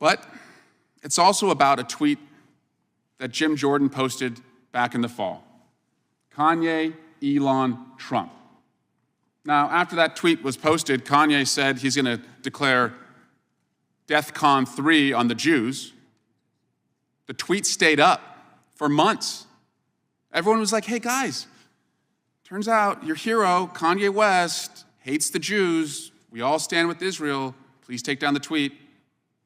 But it's also about a tweet that Jim Jordan posted back in the fall. Kanye, Elon, Trump. Now, after that tweet was posted, Kanye said he's going to declare DEFCON 3 on the Jews. The tweet stayed up for months. Everyone was like, hey guys, turns out your hero, Kanye West, hates the Jews. We all stand with Israel. Please take down the tweet.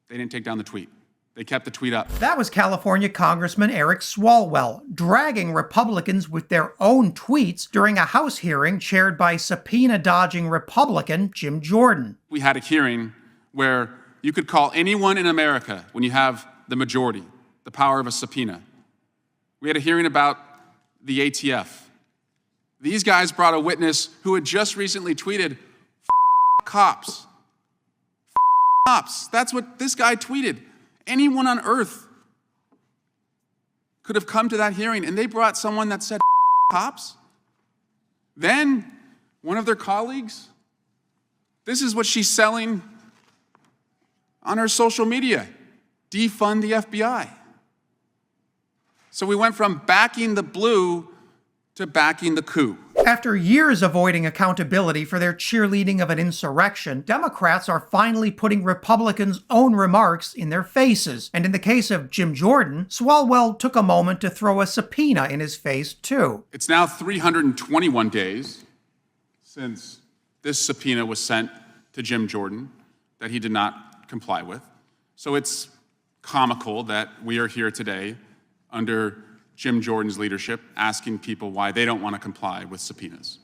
They didn't take down the tweet. They kept the tweet up. That was California Congressman Eric Swalwell, dragging Republicans with their own tweets during a House hearing chaired by subpoena-dodging Republican Jim Jordan. We had a hearing where you could call anyone in America when you have the majority, the power of a subpoena. We had a hearing about the ATF. These guys brought a witness who had just recently tweeted, "F cops. F cops." That's what this guy tweeted. Anyone on earth could have come to that hearing, and they brought someone that said, "F cops." Then one of their colleagues, this is what she's selling on her social media: defund the FBI. So we went from backing the blue to backing the coup. After years avoiding accountability for their cheerleading of an insurrection, Democrats are finally putting Republicans' own remarks in their faces. And in the case of Jim Jordan, Swalwell took a moment to throw a subpoena in his face, too. It's now 321 days since this subpoena was sent to Jim Jordan that he did not comply with. So it's comical that we are here today under Jim Jordan's leadership, asking people why they don't want to comply with subpoenas.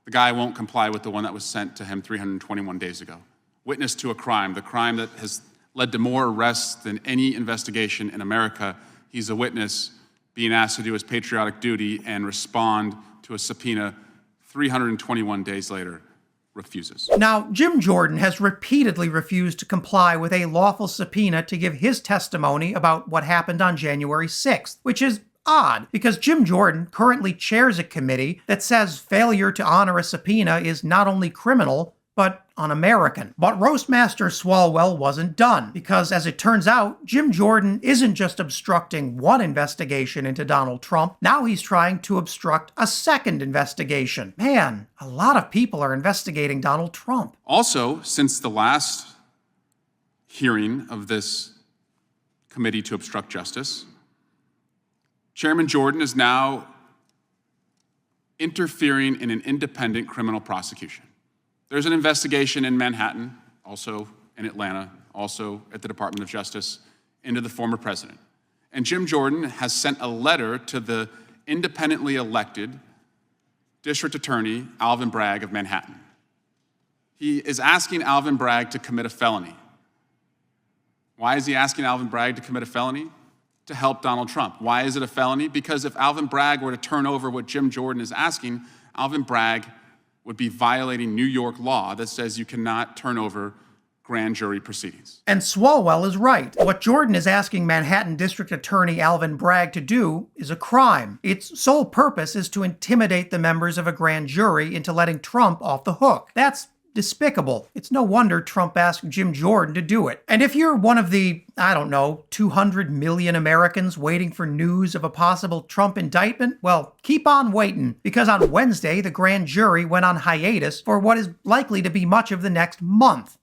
The guy won't comply with the one that was sent to him 321 days ago. Witness to a crime, the crime that has led to more arrests than any investigation in America. He's a witness being asked to do his patriotic duty and respond to a subpoena 321 days later. Refuses. Now, Jim Jordan has repeatedly refused to comply with a lawful subpoena to give his testimony about what happened on January 6th, which is odd because Jim Jordan currently chairs a committee that says failure to honor a subpoena is not only criminal, but un-American. But Roastmaster Swalwell wasn't done, because as it turns out, Jim Jordan isn't just obstructing one investigation into Donald Trump, now he's trying to obstruct a second investigation. Man, a lot of people are investigating Donald Trump. Also, since the last hearing of this committee to obstruct justice, Chairman Jordan is now interfering in an independent criminal prosecution. There's an investigation in Manhattan, also in Atlanta, also at the Department of Justice, into the former president. And Jim Jordan has sent a letter to the independently elected District Attorney, Alvin Bragg of Manhattan. He is asking Alvin Bragg to commit a felony. Why is he asking Alvin Bragg to commit a felony? To help Donald Trump. Why is it a felony? Because if Alvin Bragg were to turn over what Jim Jordan is asking, Alvin Bragg would be violating New York law that says you cannot turn over grand jury proceedings. And Swalwell is right. What Jordan is asking Manhattan District Attorney Alvin Bragg to do is a crime. Its sole purpose is to intimidate the members of a grand jury into letting Trump off the hook. That's despicable. It's no wonder Trump asked Jim Jordan to do it. And if you're one of the, 200 million Americans waiting for news of a possible Trump indictment, well, keep on waiting, because on Wednesday, the grand jury went on hiatus for what is likely to be much of the next month.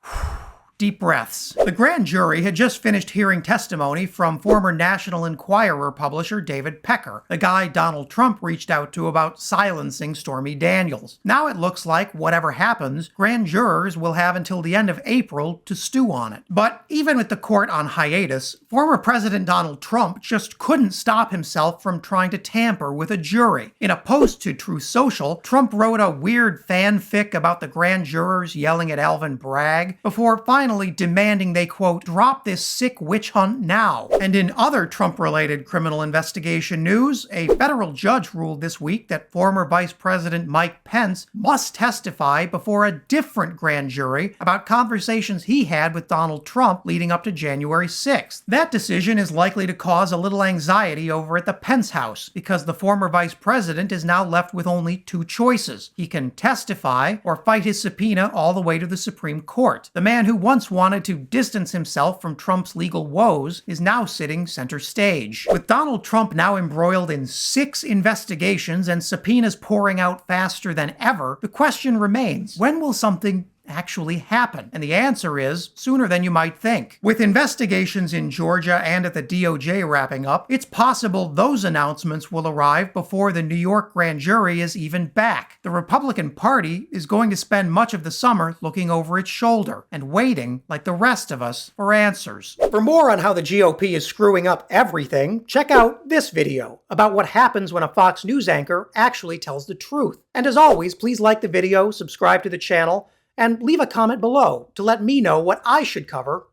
Deep breaths. The grand jury had just finished hearing testimony from former National Enquirer publisher David Pecker, the guy Donald Trump reached out to about silencing Stormy Daniels. Now it looks like whatever happens, grand jurors will have until the end of April to stew on it. But even with the court on hiatus, former President Donald Trump just couldn't stop himself from trying to tamper with a jury. In a post to Truth Social, Trump wrote a weird fanfic about the grand jurors yelling at Alvin Bragg before finally demanding they, quote, drop this sick witch hunt now. And in other Trump-related criminal investigation news, a federal judge ruled this week that former Vice President Mike Pence must testify before a different grand jury about conversations he had with Donald Trump leading up to January 6th. That decision is likely to cause a little anxiety over at the Pence house, because the former vice president is now left with only two choices. He can testify or fight his subpoena all the way to the Supreme Court. The man who once wanted to distance himself from Trump's legal woes, is now sitting center stage. With Donald Trump now embroiled in 6 investigations and subpoenas pouring out faster than ever, the question remains, when will something actually happen? And the answer is sooner than you might think. With investigations in Georgia and at the DOJ wrapping up, it's possible those announcements will arrive before the New York grand jury is even back. The Republican Party is going to spend much of the summer looking over its shoulder and waiting, like the rest of us, for answers. For more on how the GOP is screwing up everything, check out this video about what happens when a Fox News anchor actually tells the truth. And as always, please like the video, subscribe to the channel, and leave a comment below to let me know what I should cover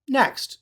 next.